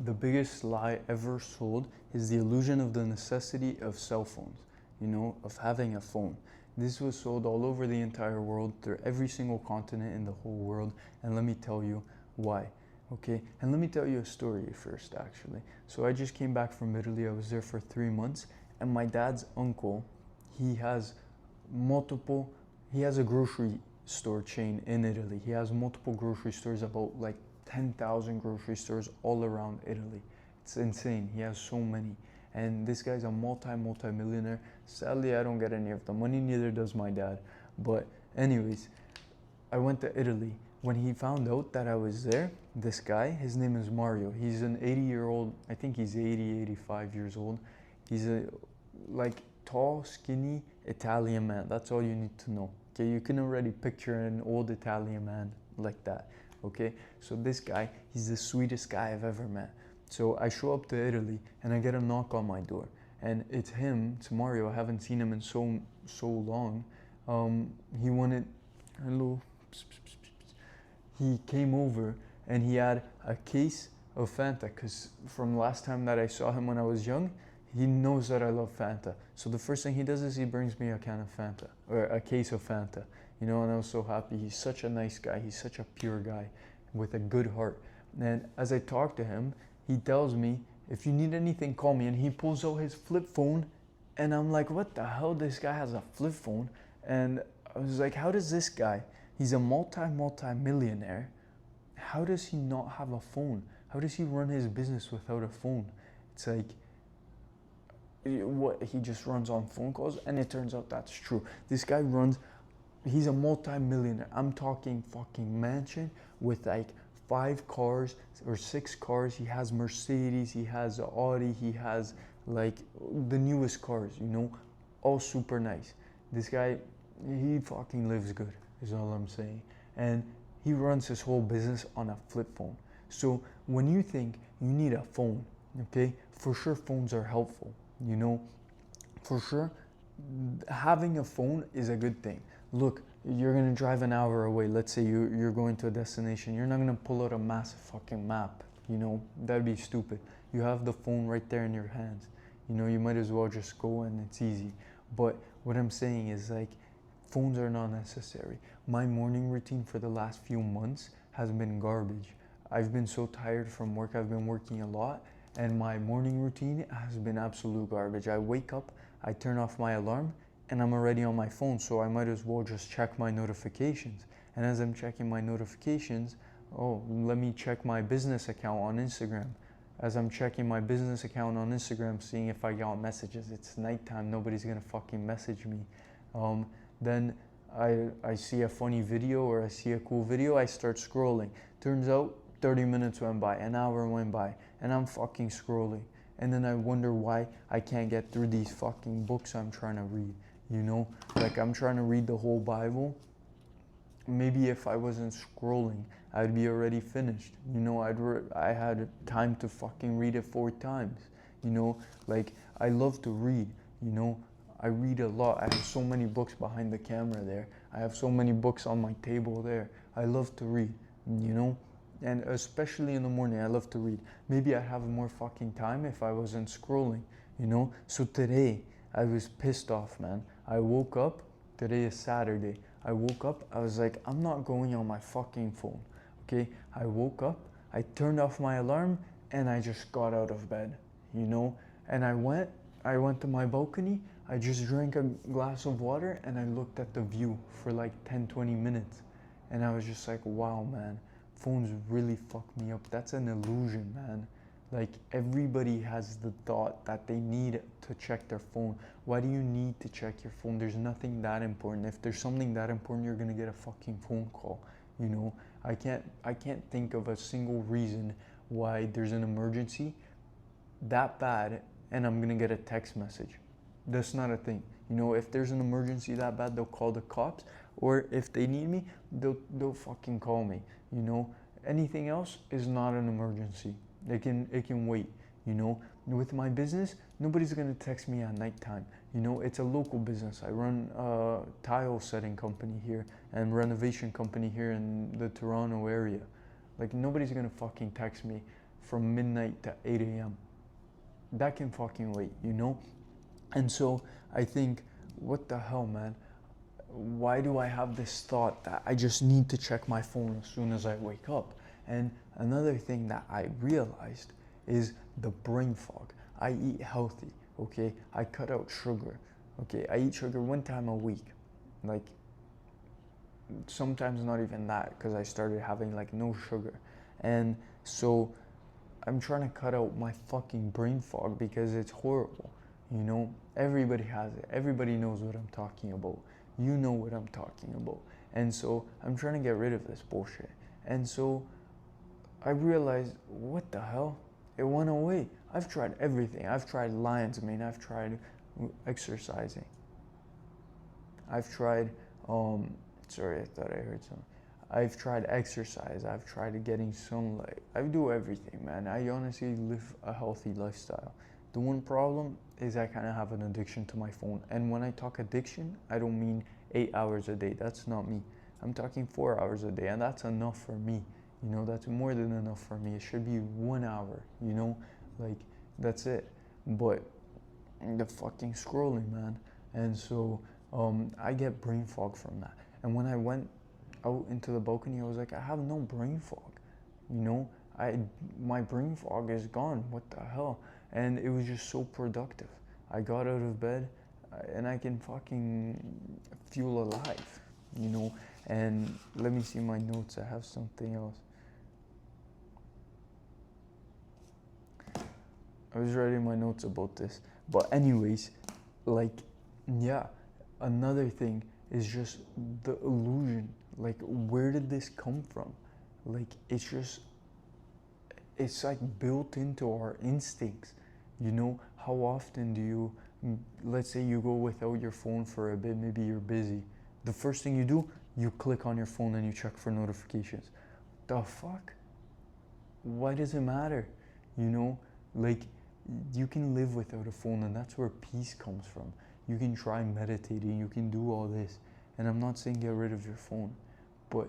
the biggest lie ever sold is the illusion of the necessity of cell phones, of having a phone. This was sold all over the entire world, through every single continent in the whole world, and let me tell you why. Okay, and let me tell you a story first, actually. So I just came back from Italy. I was there for 3 months, and my dad's uncle, he has multiple, he has a grocery store chain in Italy. He has multiple grocery stores, about like 10,000 grocery stores all around Italy. It's insane. He has so many. And this guy's a multi-millionaire. Sadly, I don't get any of the money, neither does my dad. But anyways, I went to Italy. When he found out that I was there, this guy, his name is Mario. He's an 80-year-old, I think he's 80, 85 years old. He's a like tall, skinny Italian man. That's all you need to know. Okay, you can already picture an old Italian man like that. Okay, so this guy, he's the sweetest guy I've ever met. So I show up to Italy and I get a knock on my door, and it's him, it's Mario. I haven't seen him in so long. He wanted, hello. He came over and he had a case of Fanta, because from last time that I saw him when I was young, he knows that I love Fanta. So the first thing he does is he brings me a can of Fanta, or a case of Fanta, and I was so happy. He's such a nice guy. He's such a pure guy with a good heart. And as I talk to him, he tells me, if you need anything, call me. And he pulls out his flip phone, and I'm like, what the hell? This guy has a flip phone. And I was like, how does this guy, he's a multi-millionaire, how does he not have a phone? How does he run his business without a phone? It's like, what, he just runs on phone calls? And it turns out that's true. This guy he's a multi-millionaire. I'm talking fucking mansion with like 5 cars or 6 cars. He has Mercedes, he has Audi, he has like the newest cars, all super nice. This guy, he fucking lives good, is all I'm saying. And he runs his whole business on a flip phone. So when you think you need a phone, okay, for sure phones are helpful, for sure having a phone is a good thing. Look, you're gonna drive an hour away. Let's say you're going to a destination. You're not gonna pull out a massive fucking map, that'd be stupid. You have the phone right there in your hands. You might as well just go, and it's easy. But what I'm saying is, like, phones are not necessary. My morning routine for the last few months has been garbage. I've been so tired from work. I've been working a lot, and my morning routine has been absolute garbage. I wake up, I turn off my alarm, and I'm already on my phone, so I might as well just check my notifications. And as I'm checking my notifications, let me check my business account on Instagram. As I'm checking my business account on Instagram, seeing if I got messages. It's nighttime, nobody's gonna fucking message me. Then I see a funny video, or I see a cool video, I start scrolling. Turns out 30 minutes went by, an hour went by, and I'm fucking scrolling. And then I wonder why I can't get through these fucking books I'm trying to read, Like, I'm trying to read the whole Bible. Maybe if I wasn't scrolling, I'd be already finished. I had time to fucking read it 4 times. Like, I love to read, I read a lot. I have so many books behind the camera there. I have so many books on my table there. I love to read, And especially in the morning, I love to read. Maybe I'd have more fucking time if I wasn't scrolling, So today, I was pissed off, man. I woke up, today is Saturday. I woke up, I was like, I'm not going on my fucking phone, okay? I woke up, I turned off my alarm, and I just got out of bed, And I went to my balcony, I just drank a glass of water, and I looked at the view for like 10-20 minutes. And I was just like, wow, man, phones really fuck me up. That's an illusion, man. Like, everybody has the thought that they need to check their phone. Why do you need to check your phone? There's nothing that important. If there's something that important, you're gonna get a fucking phone call, I can't think of a single reason why there's an emergency that bad and I'm gonna get a text message. That's not a thing. If there's an emergency that bad, they'll call the cops, or if they need me, they'll fucking call me. Anything else is not an emergency. It can wait. With my business, nobody's gonna text me at nighttime. It's a local business. I run a tile setting company here and renovation company here in the Toronto area. Like, nobody's gonna fucking text me from midnight to 8 a.m. That can fucking wait, you know? And so I think, what the hell, man? Why do I have this thought that I just need to check my phone as soon as I wake up? And another thing that I realized is the brain fog. I eat healthy, okay? I cut out sugar, okay? I eat sugar 1 time a week. Like, sometimes not even that, because I started having like no sugar. And so I'm trying to cut out my fucking brain fog because it's horrible. You know, everybody has it. Everybody knows what I'm talking about. You know what I'm talking about. And so I'm trying to get rid of this bullshit. And so I realized, what the hell? It went away. I've tried everything. I've tried lion's mane. I've tried exercising. I've tried, sorry, I thought I heard something. I've tried exercise. I've tried getting sunlight. I do everything, man. I honestly live a healthy lifestyle. The one problem is I kind of have an addiction to my phone. And when I talk addiction, I don't mean 8 hours a day. That's not me. I'm talking 4 hours a day, and that's enough for me. You know, that's more than enough for me. It should be 1 hour, you know, like that's it. But the fucking scrolling, man. And so I get brain fog from that. And when I went out into the balcony, I was like, I have no brain fog, you know. My brain fog is gone. What the hell? And it was just so productive. I got out of bed and I can fucking feel alive, you know. And let me see my notes. I have something else. I was writing my notes about this. But anyways, like, yeah, another thing is just the illusion. Like, where did this come from? Like, it's like built into our instincts. You know, how often do you, let's say you go without your phone for a bit, maybe you're busy. The first thing you do, you click on your phone and you check for notifications. The fuck? Why does it matter? You know, like, you can live without a phone, and that's where peace comes from. You can try meditating, you can do all this. And I'm not saying get rid of your phone, but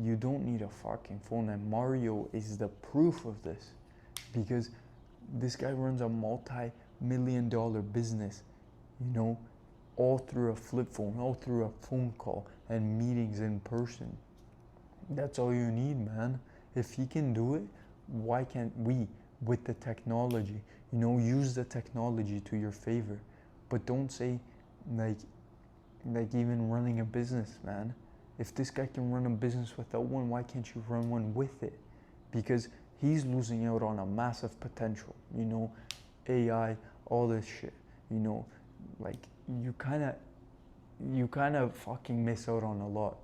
you don't need a fucking phone. And Mario is the proof of this, because this guy runs a multi-million-dollar business, you know, all through a flip phone, all through a phone call and meetings in person. That's all you need, man. If he can do it, why can't we? With the technology, you know, use the technology to your favor. But don't say, like even running a business, man. If this guy can run a business without one, why can't you run one with it? Because he's losing out on a massive potential, you know, AI, all this shit, you know, like you kind of fucking miss out on a lot.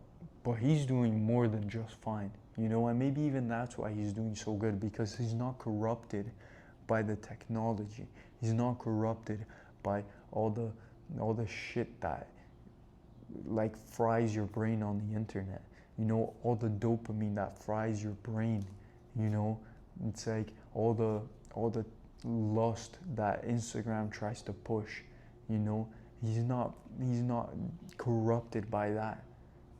But he's doing more than just fine, you know, and maybe even that's why he's doing so good, because he's not corrupted by the technology. He's not corrupted by all the shit that like fries your brain on the internet. You know, all the dopamine that fries your brain, you know, it's like all the lust that Instagram tries to push, you know, he's not corrupted by that.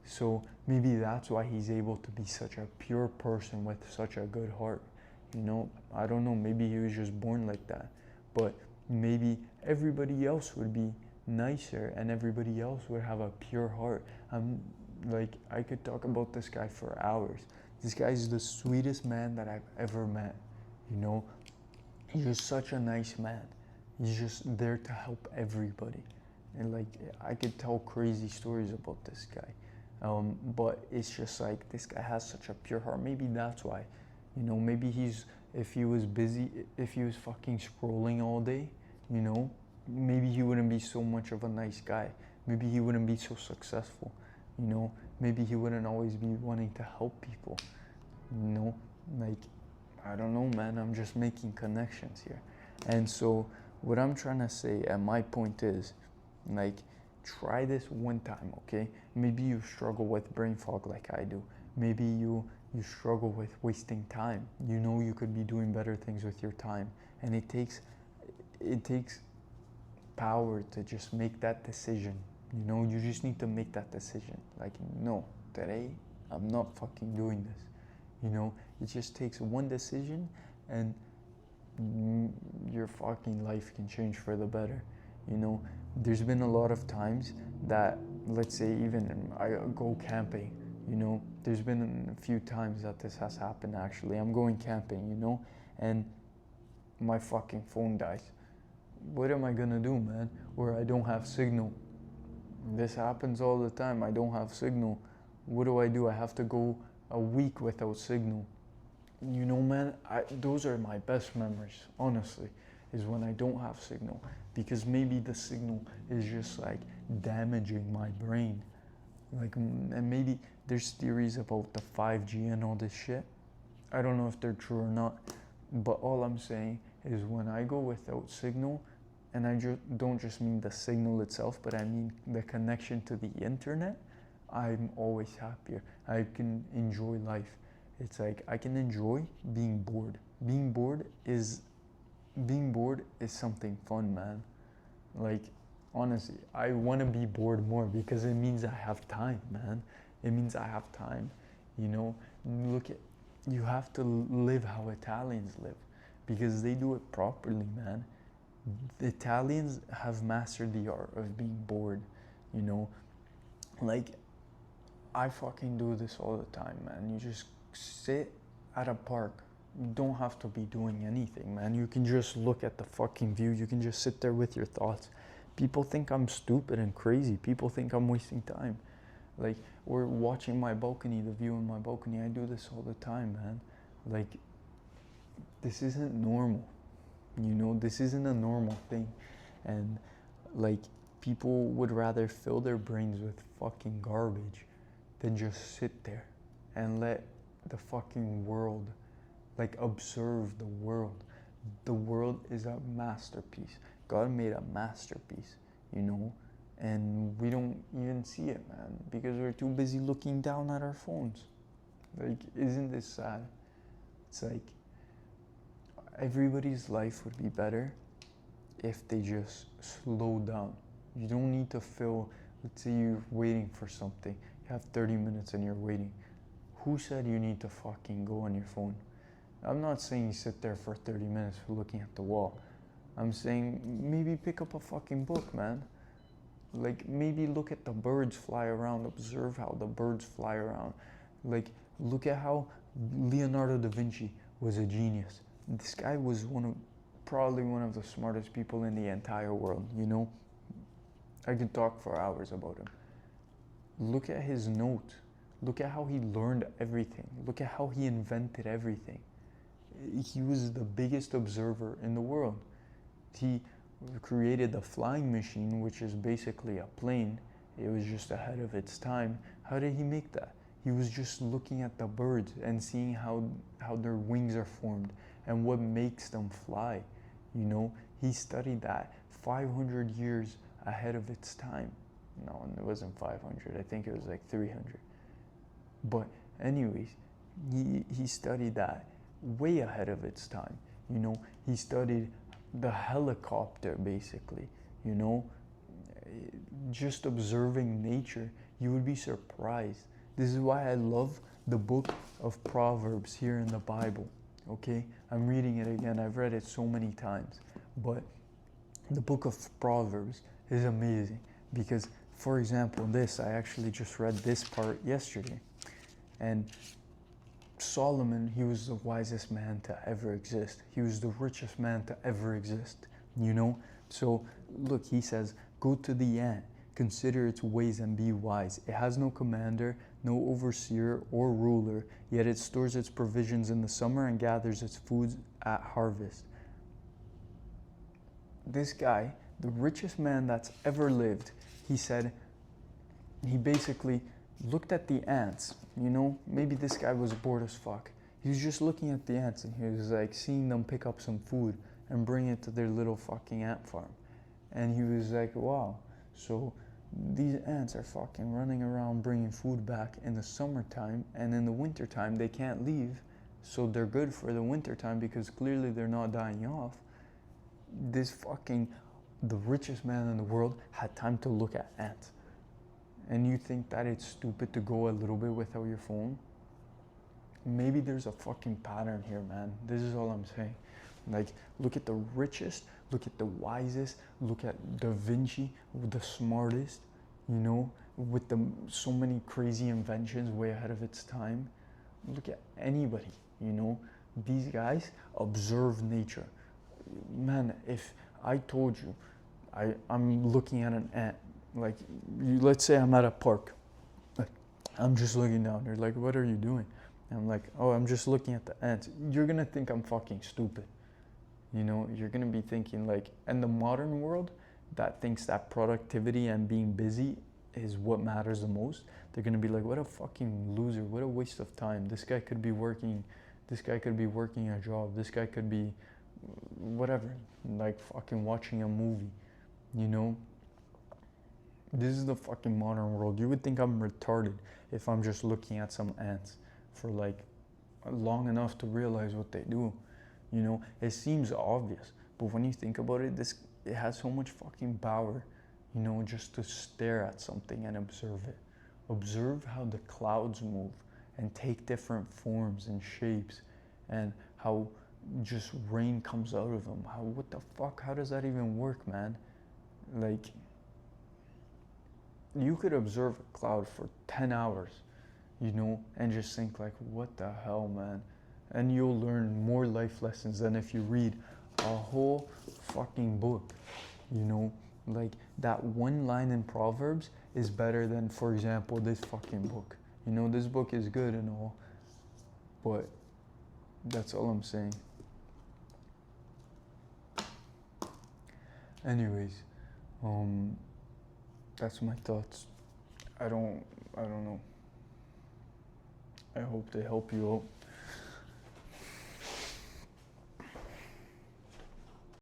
So maybe that's why he's able to be such a pure person with such a good heart. You know, I don't know, maybe he was just born like that. But maybe everybody else would be nicer and everybody else would have a pure heart. Like, I could talk about this guy for hours. This guy is the sweetest man that I've ever met. You know, he's just such a nice man. He's just there to help everybody. And like, I could tell crazy stories about this guy. But it's just like, this guy has such a pure heart. Maybe that's why, you know, maybe if he was busy, if he was fucking scrolling all day, you know, maybe he wouldn't be so much of a nice guy. Maybe he wouldn't be so successful, you know, maybe he wouldn't always be wanting to help people, you know, like, I don't know, man, I'm just making connections here. And so what I'm trying to say, and my point is, like, try this 1 time, okay? Maybe you struggle with brain fog like I do. Maybe you struggle with wasting time. You know, you could be doing better things with your time. And it takes power to just make that decision. You know, you just need to make that decision. Like, no, today I'm not fucking doing this. You know, it just takes one decision, and your fucking life can change for the better. You know, there's been a lot of times that, let's say, even I go camping, you know, there's been a few times that this has happened actually. I'm going camping, you know, and my fucking phone dies. What am I gonna do, man? Or I don't have signal. This happens all the time. I don't have signal. What do? I have to go a week without signal. You know, man, those are my best memories, honestly, is when I don't have signal. Because maybe the signal is just like damaging my brain. Like, and maybe there's theories about the 5G and all this shit. I don't know if they're true or not. But all I'm saying is when I go without signal, and I don't just mean the signal itself, but I mean the connection to the internet, I'm always happier. I can enjoy life. It's like I can enjoy being bored. Being bored is something fun, man. Like, honestly, I want to be bored more because it means I have time, man. It means I have time. You know, look at, you have to live how Italians live because they do it properly, man. The Italians have mastered the art of being bored, you know. Like, I fucking do this all the time, man. You just sit at a park. You don't have to be doing anything, man. You can just look at the fucking view. You can just sit there with your thoughts. People think I'm stupid and crazy. People think I'm wasting time. Like, or watching my balcony, the view in my balcony. I do this all the time, man. Like, this isn't normal. You know, this isn't a normal thing. And, like, people would rather fill their brains with fucking garbage than just sit there and let the fucking world, like, observe the world. The world is a masterpiece. God made a masterpiece, you know, and we don't even see it, man, because we're too busy looking down at our phones. Like, isn't this sad? It's like everybody's life would be better if they just slow down. You don't need to fill, let's say you're waiting for something, you have 30 minutes and you're waiting. Who said you need to fucking go on your phone? I'm not saying you sit there for 30 minutes looking at the wall. I'm saying maybe pick up a fucking book, man. Like, maybe look at the birds fly around, observe how the birds fly around. Like, look at how Leonardo da Vinci was a genius. This guy was probably one of the smartest people in the entire world, you know? I could talk for hours about him. Look at his notes. Look at how he learned everything. Look at how he invented everything. He was the biggest observer in the world. He created the flying machine, which is basically a plane. It was just ahead of its time. How did he make that? He was just looking at the birds and seeing how their wings are formed and what makes them fly. You know, he studied that 500 years ahead of its time. No, it wasn't 500. I think it was like 300. But anyways, he studied that way ahead of its time. You know, he studied the helicopter basically, you know. Just observing nature, you would be surprised. This is why I love the book of Proverbs here in the Bible. Okay, I'm reading it again. I've read it so many times, but the book of Proverbs is amazing because, for example, I actually just read this part yesterday, and Solomon, he was the wisest man to ever exist. He was the richest man to ever exist, you know? So, look, he says, go to the ant, consider its ways and be wise. It has no commander, no overseer or ruler, yet it stores its provisions in the summer and gathers its food at harvest. This guy, the richest man that's ever lived, he said, he basically looked at the ants, you know, maybe this guy was bored as fuck. He was just looking at the ants and he was like seeing them pick up some food and bring it to their little fucking ant farm. And he was like, wow, so these ants are fucking running around bringing food back in the summertime, and in the wintertime they can't leave, so they're good for the wintertime because clearly they're not dying off. The richest man in the world had time to look at ants. And you think that it's stupid to go a little bit without your phone? maybe there's a fucking pattern here, man. This is all I'm saying. Like, look at the richest, look at the wisest, look at Da Vinci, the smartest, you know, with the so many crazy inventions way ahead of its time. Look at anybody, you know. These guys observe nature. Man, if I told you I'm looking at an ant, like, let's say I'm at a park, I'm just looking down. They're like, what are you doing? And I'm like, oh, I'm just looking at the ants. You're gonna think I'm fucking stupid. You know, you're gonna be thinking like, in the modern world that thinks that productivity and being busy is what matters the most, they're gonna be like, what a fucking loser, what a waste of time. This guy could be working a job, this guy could be whatever, like fucking watching a movie, you know? This is the fucking modern world. You would think I'm retarded if I'm just looking at some ants for like long enough to realize what they do. You know, it seems obvious, but when you think about it, it has so much fucking power, you know, just to stare at something and observe it. Observe how the clouds move and take different forms and shapes, and how just rain comes out of them. What the fuck? How does that even work, man? Like, you could observe a cloud for 10 hours, you know, and just think like, what the hell, man? And you'll learn more life lessons than if you read a whole fucking book, you know? Like, that one line in Proverbs is better than, for example, this fucking book. You know, this book is good and all, but that's all I'm saying. Anyways, that's my thoughts. I don't know. I hope they help you out.